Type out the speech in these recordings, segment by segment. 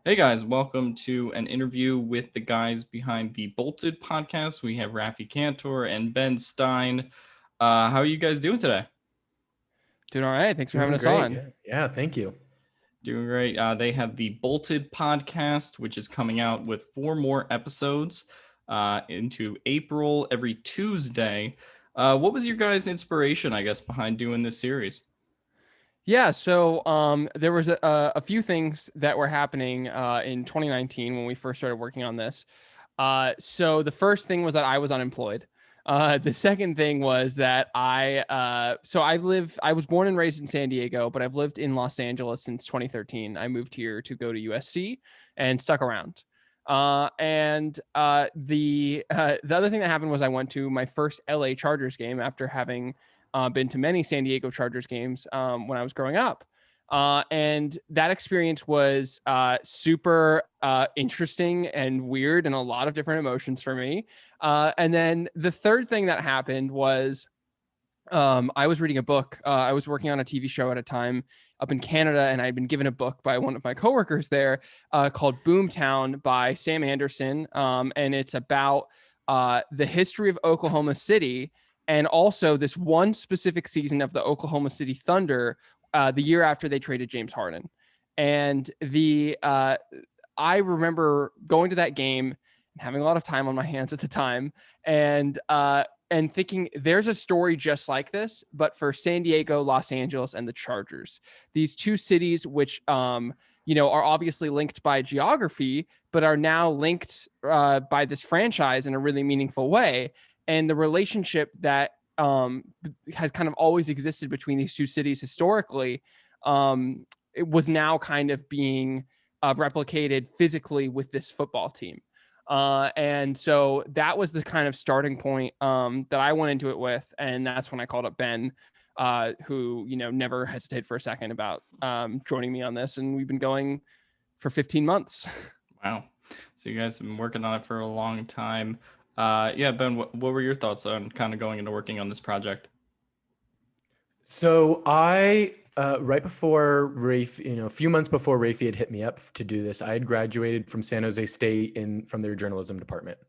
Hey guys, welcome to an interview with the guys behind the Bolted podcast. We have Raphie Cantor and Ben Stein. How are you guys doing today? Doing all right. Thanks for having Doing us great. on. Yeah. Thank you. Doing great. They have the Bolted podcast, which is coming out with 4 more episodes into April every Tuesday. What was your guys' inspiration, I guess, behind doing this series? Yeah, so there was a few things that were happening in 2019 when we first started working on this. So the first thing was that I was unemployed. The second thing was that I was born and raised in San Diego, but I've lived in Los Angeles since 2013. I moved here to go to USC and stuck around. The other thing that happened was I went to my first LA Chargers game after having been to many San Diego Chargers games when I was growing up. And that experience was super interesting and weird and a lot of different emotions for me. And then the third thing that happened was I was reading a book. I was working on a TV show at a time up in Canada, and I'd been given a book by one of my coworkers there called Boomtown by Sam Anderson. And it's about the history of Oklahoma City and also this one specific season of the Oklahoma City Thunder, the year after they traded James Harden. And I remember going to that game and having a lot of time on my hands at the time, and thinking there's a story just like this, but for San Diego, Los Angeles, and the Chargers. These two cities, which are obviously linked by geography, but are now linked by this franchise in a really meaningful way. And the relationship that has kind of always existed between these two cities historically, it was now kind of being replicated physically with this football team. And so that was the kind of starting point that I went into it with. And that's when I called up Ben, who, never hesitated for a second about joining me on this. And we've been going for 15 months. Wow. So you guys have been working on it for a long time. Yeah, Ben, what were your thoughts on kind of going into working on this project? So I, right before Rafe, a few months before Rafe had hit me up to do this, I had graduated from San Jose State from their journalism department.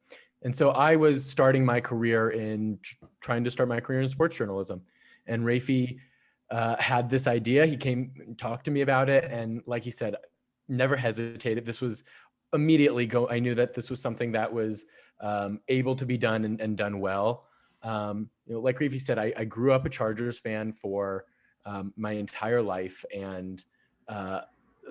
And so I was starting my career trying to start my career in sports journalism. And Rafe had this idea. He came and talked to me about it. And like he said, never hesitated. This was immediately I knew that this was something that was able to be done and done well. Like Rafe said, I grew up a Chargers fan for my entire life, and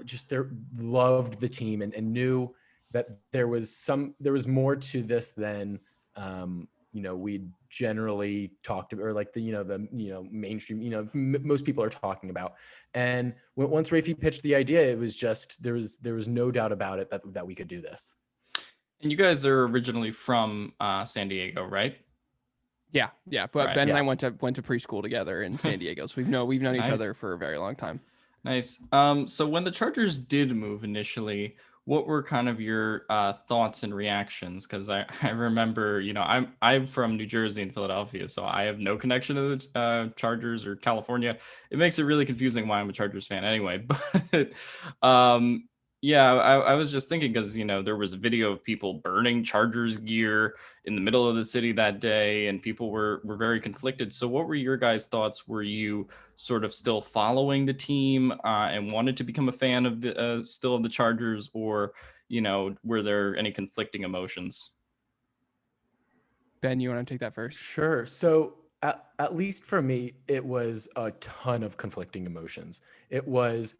just loved the team and knew that there was more to this than we generally talked about, or like the mainstream most people are talking about. And once Rafe pitched the idea, it was just there was no doubt about it that we could do this. And you guys are originally from San Diego, right? Yeah. But Right. Ben and Yeah. I went to preschool together in San Diego. So we've known each Nice. other for a very long time. Nice. So when the Chargers did move initially, what were kind of your thoughts and reactions? Because I remember, I'm from New Jersey and Philadelphia, so I have no connection to the Chargers or California. It makes it really confusing why I'm a Chargers fan anyway. But yeah, I was just thinking because there was a video of people burning Chargers gear in the middle of the city that day, and people were very conflicted. So what were your guys' thoughts? Were you sort of still following the team and wanted to become a fan of the still of the Chargers, or were there any conflicting emotions? Ben, you want to take that first? Sure. So at least for me, it was a ton of conflicting emotions. It was,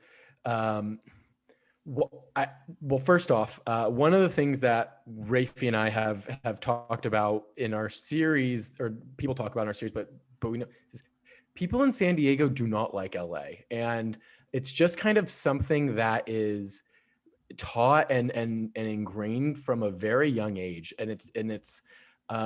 well, first off, one of the things that Rafi and I have talked about in our series, or people talk about in our series, but we know is people in San Diego do not like LA, and it's just kind of something that is taught and ingrained from a very young age, and it's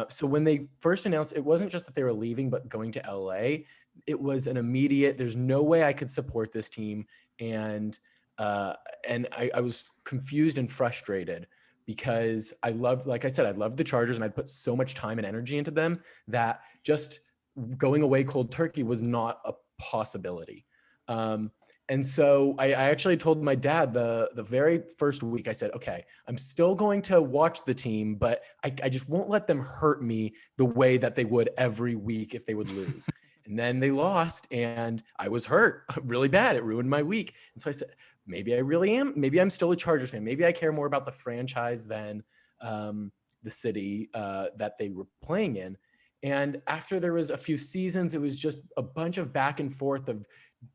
so when they first announced, it wasn't just that they were leaving but going to LA. It was an immediate, there's no way I could support this team. And I was confused and frustrated because like I said, I loved the Chargers and I'd put so much time and energy into them that just going away cold turkey was not a possibility. And so I actually told my dad the very first week, I said, okay, I'm still going to watch the team, but I just won't let them hurt me the way that they would every week if they would lose. And then they lost and I was hurt really bad. It ruined my week. And so I said, maybe I really am. Maybe I'm still a Chargers fan. Maybe I care more about the franchise than the city that they were playing in. And after there was a few seasons, it was just a bunch of back and forth of,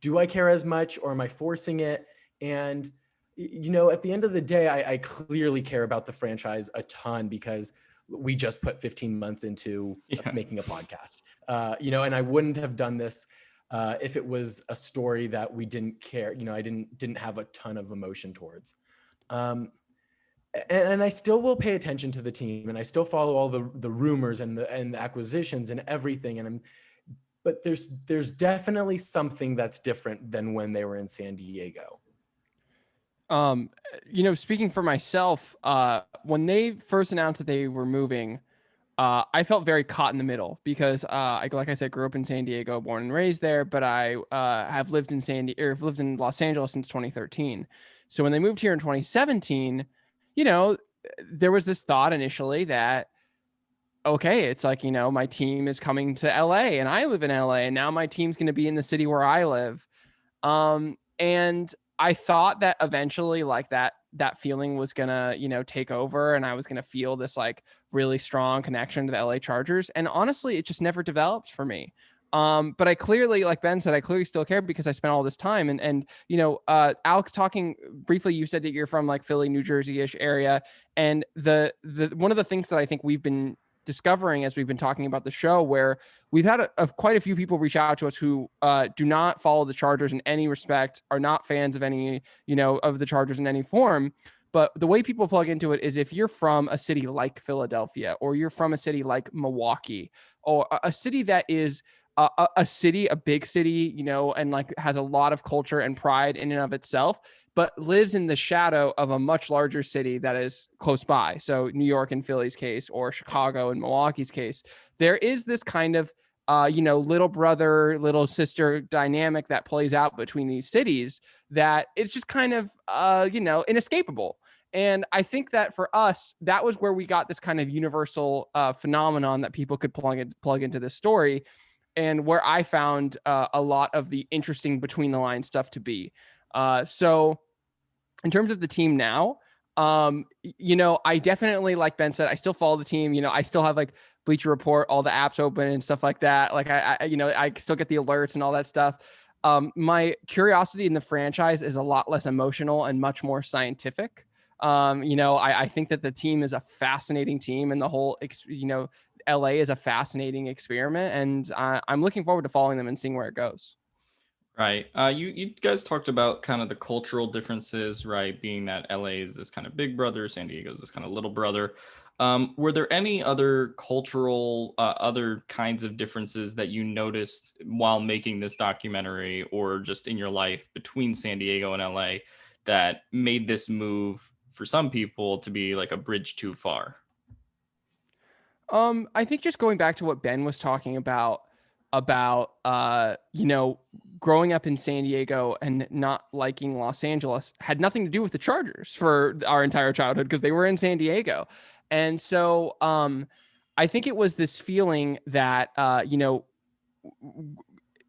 do I care as much or am I forcing it? And, at the end of the day, I clearly care about the franchise a ton because we just put 15 months into making a podcast, and I wouldn't have done this if it was a story that we didn't care, I didn't have a ton of emotion towards. And I still will pay attention to the team and I still follow all the rumors and the acquisitions and everything. But there's definitely something that's different than when they were in San Diego. Speaking for myself, when they first announced that they were moving, I felt very caught in the middle because, like I said, grew up in San Diego, born and raised there, but I have lived in Los Angeles since 2013. So when they moved here in 2017, there was this thought initially that, okay, it's like, my team is coming to LA and I live in LA and now my team's going to be in the city where I live. And I thought that eventually like that feeling was gonna, take over and I was gonna feel this like really strong connection to the LA Chargers. And honestly, it just never developed for me. But I clearly, like Ben said, I clearly still care because I spent all this time. And Alex, talking briefly, you said that you're from like Philly, New Jersey-ish area. And the one of the things that I think we've been discovering as we've been talking about the show, where we've had quite a few people reach out to us who do not follow the Chargers in any respect, are not fans of any, of the Chargers in any form. But the way people plug into it is if you're from a city like Philadelphia, or you're from a city like Milwaukee, or a city that is a big city, and like has a lot of culture and pride in and of itself, but lives in the shadow of a much larger city that is close by. So New York in Philly's case, or Chicago in Milwaukee's case, there is this kind of, little brother, little sister dynamic that plays out between these cities that it's just kind of, inescapable. And I think that for us, that was where we got this kind of universal phenomenon that people could plug into this story, and where I found a lot of the interesting between the line stuff to be. So in terms of the team now, I definitely, like Ben said, I still follow the team. I still have like Bleacher Report, all the apps open and stuff like that. Like I still get the alerts and all that stuff. My curiosity in the franchise is a lot less emotional and much more scientific. I think that the team is a fascinating team, and the whole, LA is a fascinating experiment, and I'm looking forward to following them and seeing where it goes. Right. You guys talked about kind of the cultural differences, right? Being that LA is this kind of big brother, San Diego is this kind of little brother. Were there any other cultural, other kinds of differences that you noticed while making this documentary, or just in your life between San Diego and LA, that made this move for some people to be like a bridge too far? I think just going back to what Ben was talking about, growing up in San Diego and not liking Los Angeles had nothing to do with the Chargers for our entire childhood because they were in San Diego. And so I think it was this feeling that,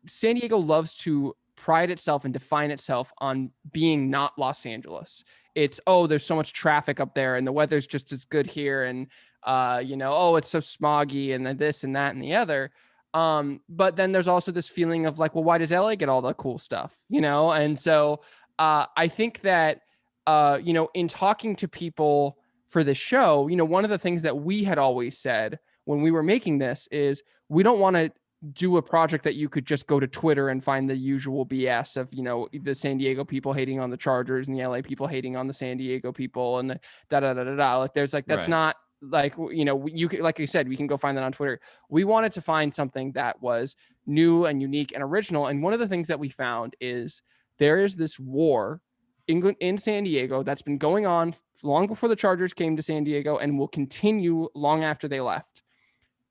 San Diego loves to pride itself and define itself on being not Los Angeles. It's, oh, there's so much traffic up there and the weather's just as good here. And, oh, it's so smoggy and then this and that and the other. But then there's also this feeling of like, well, why does LA get all the cool stuff? And so I think that, in talking to people for the show, one of the things that we had always said when we were making this is we don't want to do a project that you could just go to Twitter and find the usual BS of, the San Diego people hating on the Chargers and the LA people hating on the San Diego people and the da. Like there's like, that's Right. not like, you can, like you said, we can go find that on Twitter. We wanted to find something that was new and unique and original. And one of the things that we found is there is this war in San Diego that's been going on long before the Chargers came to San Diego and will continue long after they left.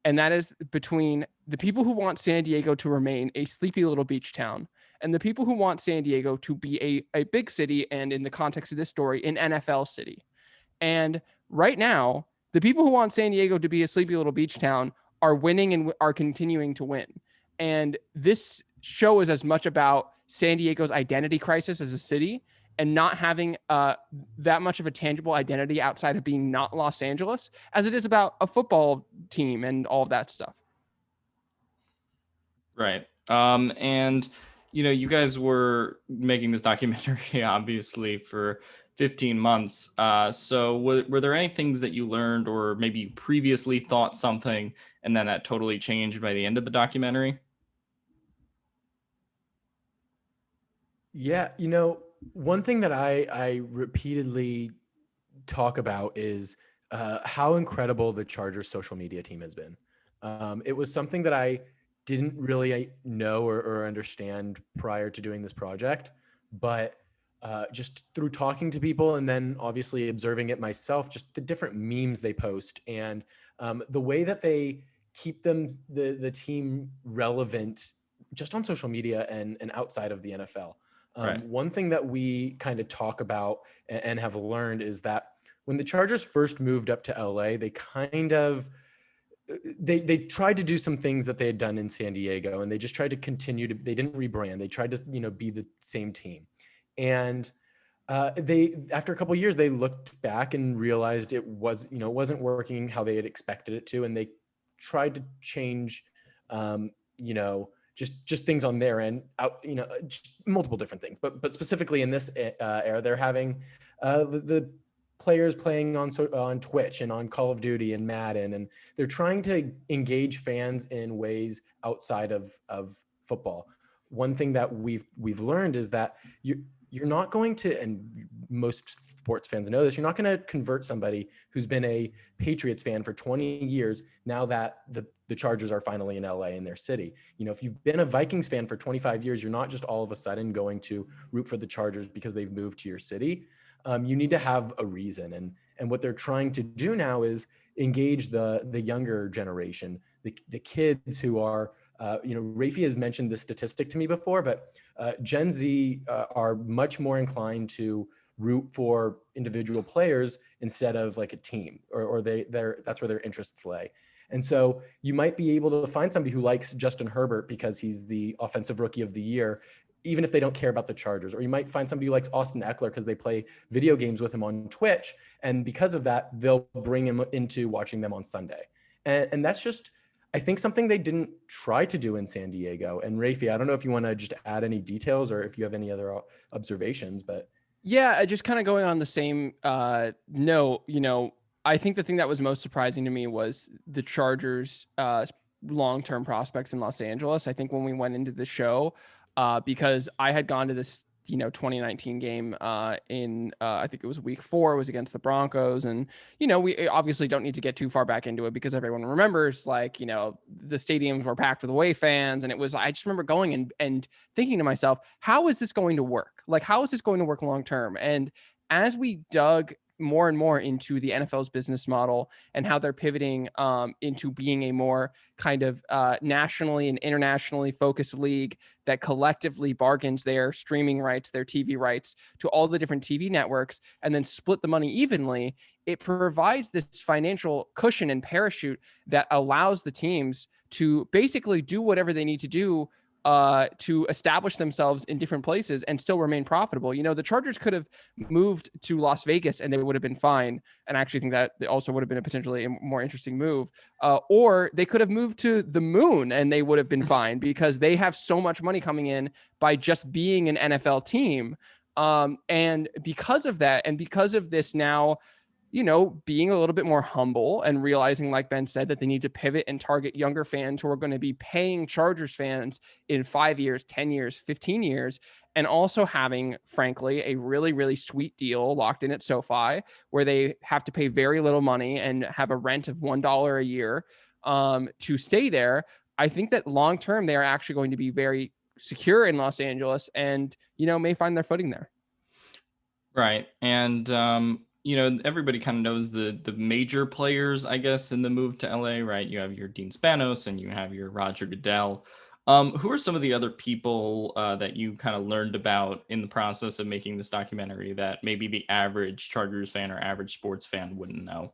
And that is between the people who want San Diego to remain a sleepy little beach town and the people who want San Diego to be a big city, and in the context of this story, an NFL city. And right now, the people who want San Diego to be a sleepy little beach town are winning and are continuing to win. And this show is as much about San Diego's identity crisis as a city and not having that much of a tangible identity outside of being not Los Angeles as it is about a football team and all of that stuff. Right. And you guys were making this documentary obviously for 15 months. So were there any things that you learned, or maybe you previously thought something and then that totally changed by the end of the documentary? Yeah, one thing that I repeatedly talk about is how incredible the Chargers social media team has been. It was something that I didn't really know or understand prior to doing this project, but just through talking to people and then obviously observing it myself, just the different memes they post and the way that they keep the team relevant just on social media and outside of the NFL. Right. One thing that we kind of talk about and have learned is that when the Chargers first moved up to LA, they kind of they tried to do some things that they had done in San Diego, and they just tried to continue to. They didn't rebrand. They tried to be the same team, and they after a couple of years they looked back and realized it wasn't working how they had expected it to, and they tried to change just things on their end out just multiple different things, but specifically in this era they're having the players playing on Twitch and on Call of Duty and Madden, and they're trying to engage fans in ways outside of football. One thing that we've learned is that you're not going to, and most sports fans know this, you're not going to convert somebody who's been a Patriots fan for 20 years now that the Chargers are finally in LA in their city. If you've been a Vikings fan for 25 years, you're not just all of a sudden going to root for the Chargers because they've moved to your city. You need to have a reason. And what they're trying to do now is engage the younger generation, the kids who are, Raphie has mentioned this statistic to me before, but Gen Z are much more inclined to root for individual players instead of like a team, or that's where their interests lay. And so you might be able to find somebody who likes Justin Herbert because he's the offensive rookie of the year, even if they don't care about the Chargers. Or you might find somebody who likes Austin Eckler because they play video games with him on Twitch. And because of that, they'll bring him into watching them on Sunday. And that's just, I think, something they didn't try to do in San Diego. And Raphie, I don't know if you want to just add any details or if you have any other observations, but. Yeah, just kind of going on the same note, I think the thing that was most surprising to me was the Chargers' long-term prospects in Los Angeles. I think when we went into the show, because I had gone to this 2019 game in I think it was week 4, it was against the Broncos, and we obviously don't need to get too far back into it because everyone remembers the stadiums were packed with away fans, and I just remember going and thinking to myself, how is this going to work? Like, how is this going to work long term? And as we dug more and more into the NFL's business model and how they're pivoting into being a more kind of nationally and internationally focused league that collectively bargains their streaming rights, their TV rights to all the different TV networks, and then split the money evenly, it provides this financial cushion and parachute that allows the teams to basically do whatever they need to do to establish themselves in different places and still remain profitable. The Chargers could have moved to Las Vegas and they would have been fine. And I actually think that they also would have been a potentially more interesting move. Or they could have moved to the moon and they would have been fine because they have so much money coming in by just being an NFL team. And because of that, and because of this now, being a little bit more humble and realizing, like Ben said, that they need to pivot and target younger fans who are going to be paying Chargers fans in 5 years, 10 years, 15 years, and also having, frankly, a really, really sweet deal locked in at SoFi where they have to pay very little money and have a rent of $1 a year to stay there. I think that long term, they are actually going to be very secure in Los Angeles and, may find their footing there. Right. And, everybody kind of knows the major players, I guess, in the move to LA, right? You have your Dean Spanos and you have your Roger Goodell. Who are some of the other people that you kind of learned about in the process of making this documentary that maybe the average Chargers fan or average sports fan wouldn't know?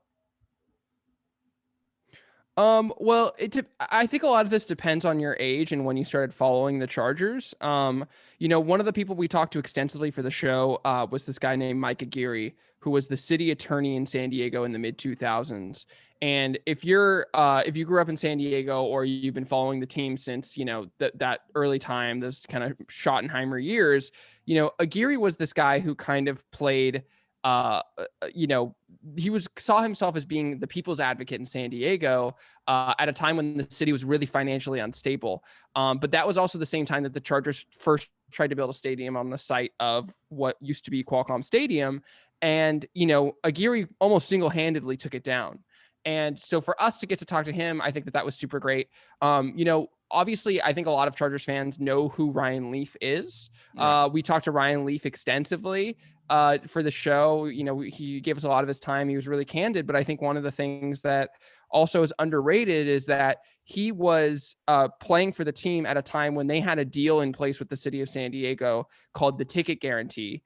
Well, I think a lot of this depends on your age and when you started following the Chargers. One of the people we talked to extensively for the show was this guy named Mike Aguirre, who was the city attorney in San Diego in the mid 2000s. And if you grew up in San Diego or you've been following the team since that early time, those kind of Schottenheimer years, Aguirre was this guy who kind of played. He saw himself as being the people's advocate in San Diego at a time when the city was really financially unstable. But that was also the same time that the Chargers first tried to build a stadium on the site of what used to be Qualcomm Stadium. And, Aguirre almost single-handedly took it down. And so for us to get to talk to him, I think that was super great. Obviously, I think a lot of Chargers fans know who Ryan Leaf is. Right. We talked to Ryan Leaf extensively for the show. He gave us a lot of his time. He was really candid. But I think one of the things that also is underrated is that he was playing for the team at a time when they had a deal in place with the city of San Diego called the ticket guarantee,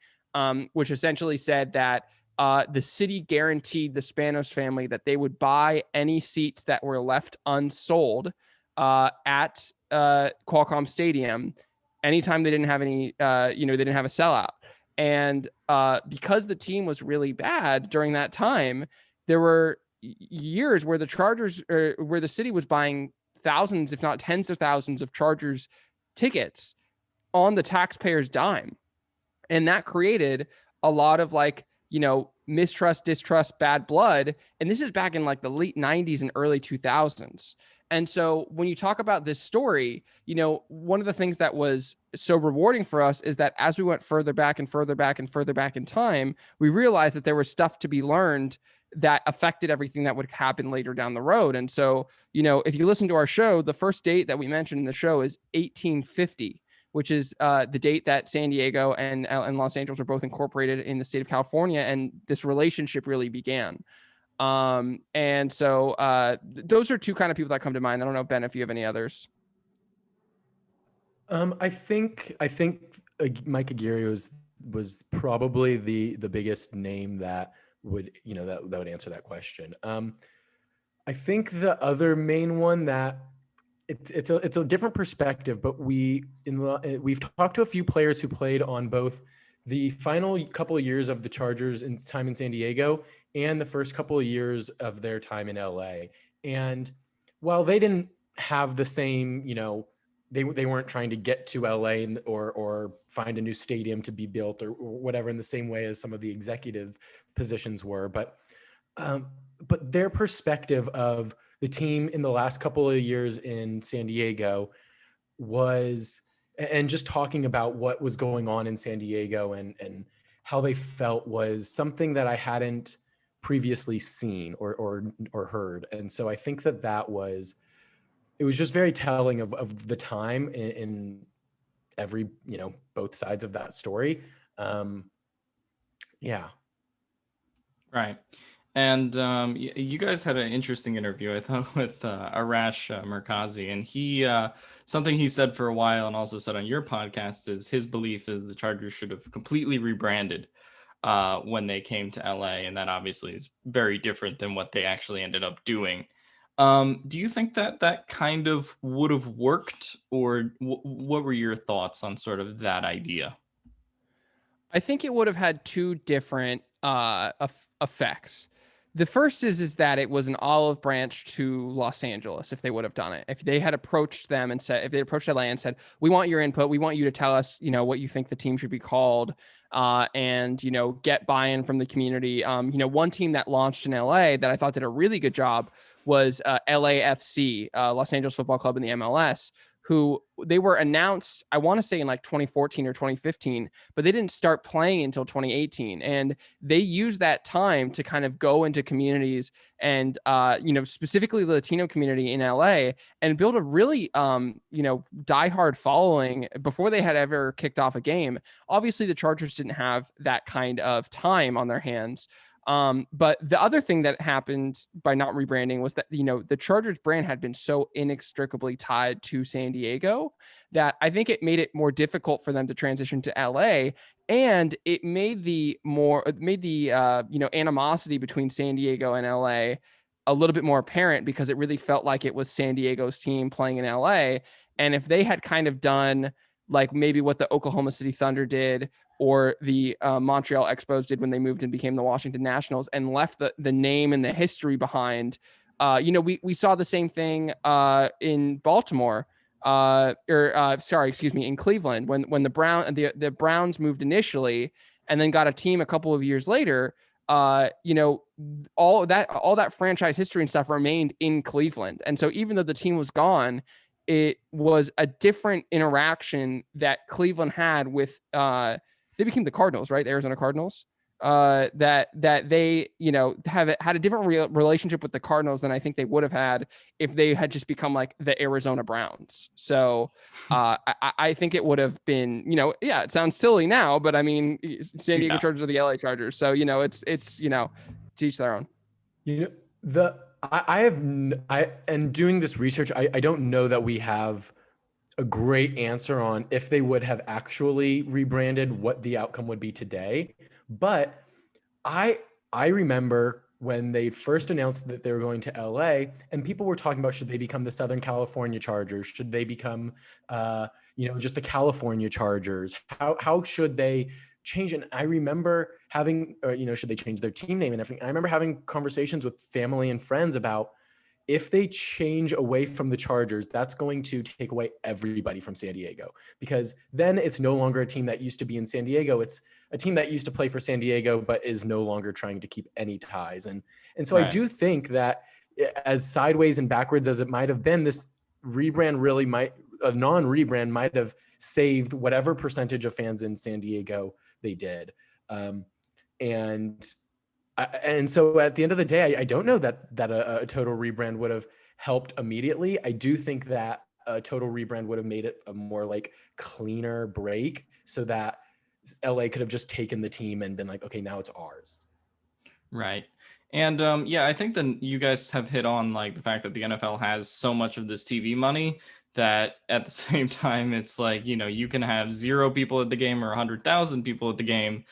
which essentially said that the city guaranteed the Spanos family that they would buy any seats that were left unsold at Qualcomm Stadium anytime they didn't have any, they didn't have a sellout. And because the team was really bad during that time, there were years where the Chargers, where the city was buying thousands, if not tens of thousands of Chargers tickets on the taxpayer's dime. And that created a lot of mistrust, distrust, bad blood. And this is back in the late 90s and early 2000s. And so when you talk about this story, one of the things that was so rewarding for us is that as we went further back and further back and further back in time, we realized that there was stuff to be learned that affected everything that would happen later down the road. And so, if you listen to our show, the first date that we mentioned in the show is 1850, which is the date that San Diego and Los Angeles were both incorporated in the state of California. And this relationship really began. And so those are two kind of people that come to mind. I don't know, Ben, if you have any others. I think Mike Aguirre was probably the biggest name that would that would answer that question. I think the other main one that it's a different perspective, but we've talked to a few players who played on both the final couple of years of the Chargers in time in San Diego and the first couple of years of their time in LA. And while they didn't have the same, they weren't trying to get to LA or find a new stadium to be built or whatever in the same way as some of the executive positions were, but their perspective of the team in the last couple of years in San Diego was, and just talking about what was going on in San Diego and how they felt, was something that I hadn't previously seen or heard. And so I think it was just very telling of the time in every, both sides of that story. Yeah. Right. And you guys had an interesting interview, I thought, with Arash Merkazi, and he something he said for a while and also said on your podcast is his belief is the Chargers should have completely rebranded when they came to LA, and that obviously is very different than what they actually ended up doing. Do you think that kind of would have worked, or what were your thoughts on sort of that idea? I think it would have had two different effects. The first is that it was an olive branch to Los Angeles if they would have done it. If they had approached them and said, if they approached LA and said, we want your input, we want you to tell us, what you think the team should be called, and, get buy-in from the community. One team that launched in LA that I thought did a really good job was LAFC, Los Angeles Football Club in the MLS, who they were announced, I want to say in 2014 or 2015, but they didn't start playing until 2018. And they used that time to kind of go into communities and, specifically the Latino community in LA, and build a really, diehard following before they had ever kicked off a game. Obviously, the Chargers didn't have that kind of time on their hands. But the other thing that happened by not rebranding was that, the Chargers brand had been so inextricably tied to San Diego that I think it made it more difficult for them to transition to LA. And it made the animosity between San Diego and LA a little bit more apparent, because it really felt like it was San Diego's team playing in LA. And if they had kind of done like maybe what the Oklahoma City Thunder did, or the Montreal Expos did when they moved and became the Washington Nationals, and left the name and the history behind, we saw the same thing in Baltimore, in Cleveland, when the Browns moved initially and then got a team a couple of years later. All that franchise history and stuff remained in Cleveland. And so even though the team was gone, it was a different interaction that Cleveland had with, they became the Cardinals, right? The Arizona Cardinals. That they, had a different relationship with the Cardinals than I think they would have had if they had just become like the Arizona Browns. So I think it would have been, it sounds silly now, but I mean, San Diego Chargers are the LA Chargers. So, it's to each their own. And doing this research, I don't know that we have a great answer on if they would have actually rebranded, what the outcome would be today. But I remember when they first announced that they were going to LA, and people were talking about, should they become the Southern California Chargers? Should they become, just the California Chargers? How should they change? And I remember having, should they change their team name and everything? I remember having conversations with family and friends about, if they change away from the Chargers, that's going to take away everybody from San Diego, because then it's no longer a team that used to be in San Diego. It's a team that used to play for San Diego, but is no longer trying to keep any ties. And so right. I do think that, as sideways and backwards as it might have been, this rebrand a non-rebrand might have saved whatever percentage of fans in San Diego they did. And so at the end of the day, I don't know that a total rebrand would have helped immediately. I do think that a total rebrand would have made it a more like cleaner break, so that LA could have just taken the team and been like, okay, now it's ours. Right. And I think that you guys have hit on like the fact that the NFL has so much of this TV money that at the same time, it's like, you can have 0 people at the game or 100,000 people at the game,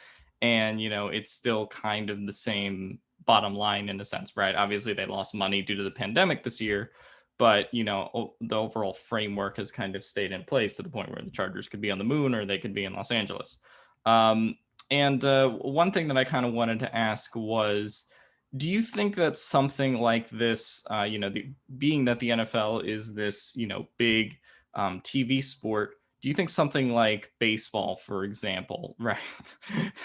and it's still kind of the same bottom line in a sense, right? Obviously they lost money due to the pandemic this year, but the overall framework has kind of stayed in place to the point where the Chargers could be on the moon or they could be in Los Angeles. And one thing that I kind of wanted to ask was, do you think that something like this, being that the NFL is this, big TV sport, do you think something like baseball, for example, right?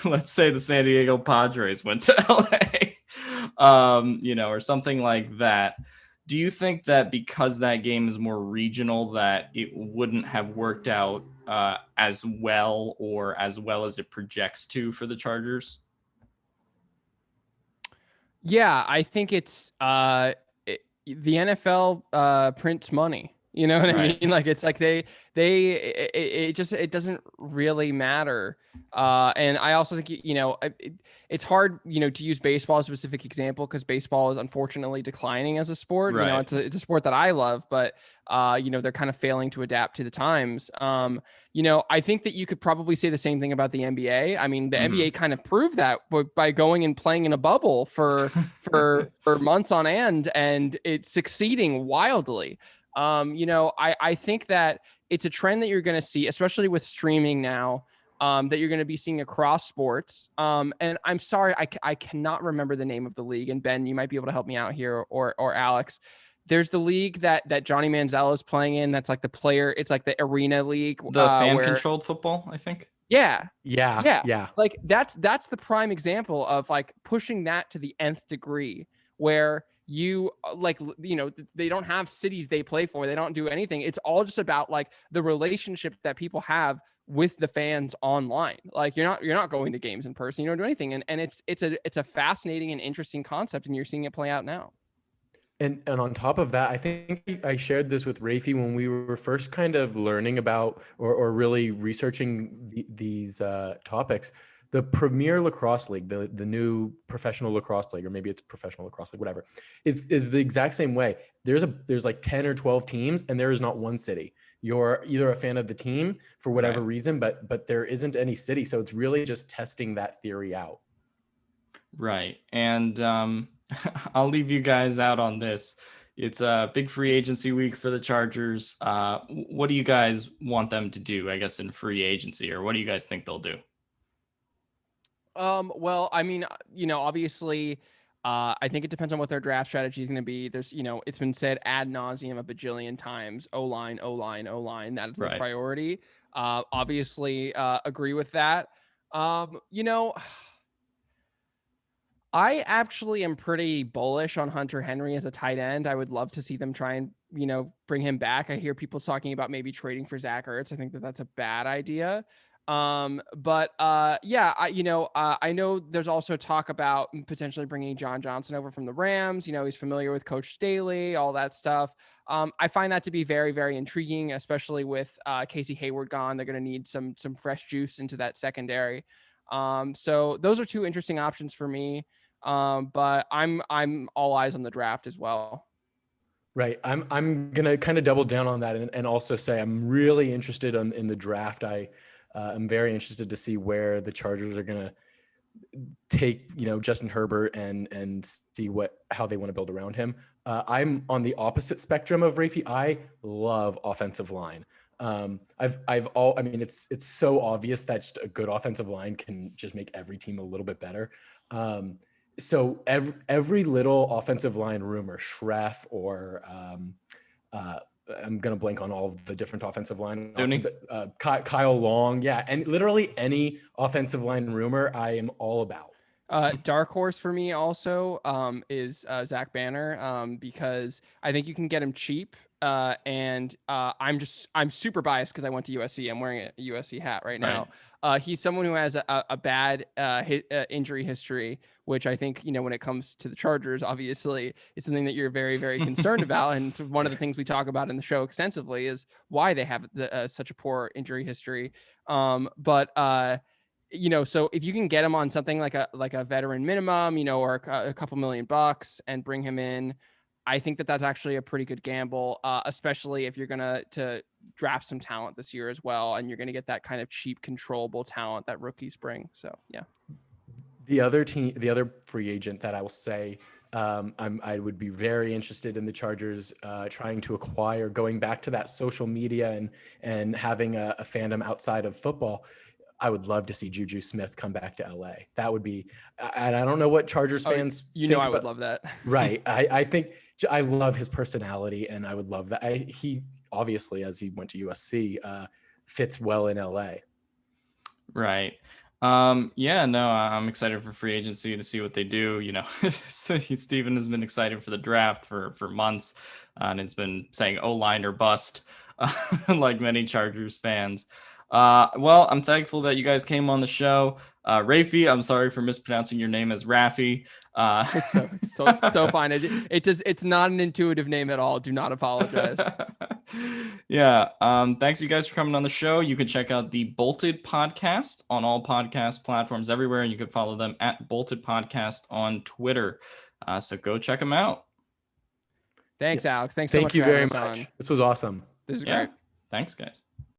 Let's say the San Diego Padres went to LA, or something like that. Do you think that because that game is more regional, that it wouldn't have worked out as well as it projects to for the Chargers? Yeah, I think it's the NFL prints money. You know what I mean? Like, it's like it doesn't really matter. And I also think, it's hard, to use baseball as a specific example, because baseball is unfortunately declining as a sport. Right. It's a sport that I love, but, they're kind of failing to adapt to the times. I think that you could probably say the same thing about the NBA. I mean, the NBA kind of proved that by going and playing in a bubble for months on end, and it's succeeding wildly. I think that it's a trend that you're going to see, especially with streaming now, that you're going to be seeing across sports. And I'm sorry, I cannot remember the name of the league. And Ben, you might be able to help me out here, or Alex. There's the league that Johnny Manziel is playing in. That's like it's like the arena league. The fan-controlled football, I think. Yeah. Like that's the prime example of like pushing that to the nth degree, where you they don't have cities they play for. They don't do anything. It's all just about like the relationship that people have with the fans online. Like you're not going to games in person. You don't do anything. And it's a fascinating and interesting concept, and you're seeing it play out now. And on top of that, I think I shared this with Raphie when we were first kind of learning about or really researching these topics. the Premier Lacrosse League, the new professional lacrosse league, or maybe it's professional lacrosse league, whatever, is the exact same way. There's like 10 or 12 teams, and there is not one city. You're either a fan of the team for whatever reason, but there isn't any city. So it's really just testing that theory out. Right. And I'll leave you guys out on this. It's a big free agency week for the Chargers. What do you guys want them to do, I guess, in free agency, or what do you guys think they'll do? Well, I mean, obviously, I think it depends on what their draft strategy is going to be. There's, it's been said ad nauseum a bajillion times, O-line, O-line, O-line. That is the priority. Obviously, agree with that. I actually am pretty bullish on Hunter Henry as a tight end. I would love to see them try and, bring him back. I hear people talking about maybe trading for Zach Ertz. I think that that's a bad idea. I know there's also talk about potentially bringing John Johnson over from the Rams. He's familiar with Coach Staley, all that stuff. I find that to be very, very intriguing, especially with Casey Hayward gone. They're going to need some fresh juice into that secondary. So those are two interesting options for me. But I'm all eyes on the draft as well. Right. I'm gonna kind of double down on that and also say I'm really interested in the draft. I'm very interested to see where the Chargers are gonna take Justin Herbert and see how they want to build around him. I'm on the opposite spectrum of Raphie. I love offensive line. It's so obvious that just a good offensive line can just make every team a little bit better. So every little offensive line rumor, Schreff or I'm going to blank on all of the different offensive line options, but Kyle Long. Yeah. And literally any offensive line rumor I am all about. Dark horse for me also is Zach Banner because I think you can get him cheap. I'm super biased because I went to USC. I'm wearing a USC hat right now. He's someone who has a bad injury history, which I think, when it comes to the Chargers, obviously it's something that you're very, very concerned about. And it's one of the things we talk about in the show extensively is why they have such a poor injury history. So if you can get him on something like a veteran minimum, or a couple $1,000,000 and bring him in, I think that that's actually a pretty good gamble, especially if you're going to draft some talent this year as well. And you're going to get that kind of cheap, controllable talent that rookies bring. So, yeah. The other free agent that I will say, I would be very interested in the Chargers trying to acquire, going back to that social media and having a fandom outside of football. I would love to see Juju Smith come back to LA. That would be, and I don't know what Chargers fans I would love that. Right. I think I love his personality, and I would love that. He obviously, as he went to USC, fits well in LA. Right. I'm excited for free agency to see what they do. Steven has been excited for the draft for months, and has been saying O-line or bust, like many Chargers fans. Well, I'm thankful that you guys came on the show. Raphie, I'm sorry for mispronouncing your name as Raphie. It's so fine. It's not an intuitive name at all. Do not apologize. Yeah. Thanks you guys for coming on the show. You can check out the Bolted Podcast on all podcast platforms everywhere, and you can follow them at Bolted Podcast on Twitter. So go check them out. Thanks, Alex. Thanks so much. Thank you very much. This was awesome. This is great. Thanks, guys.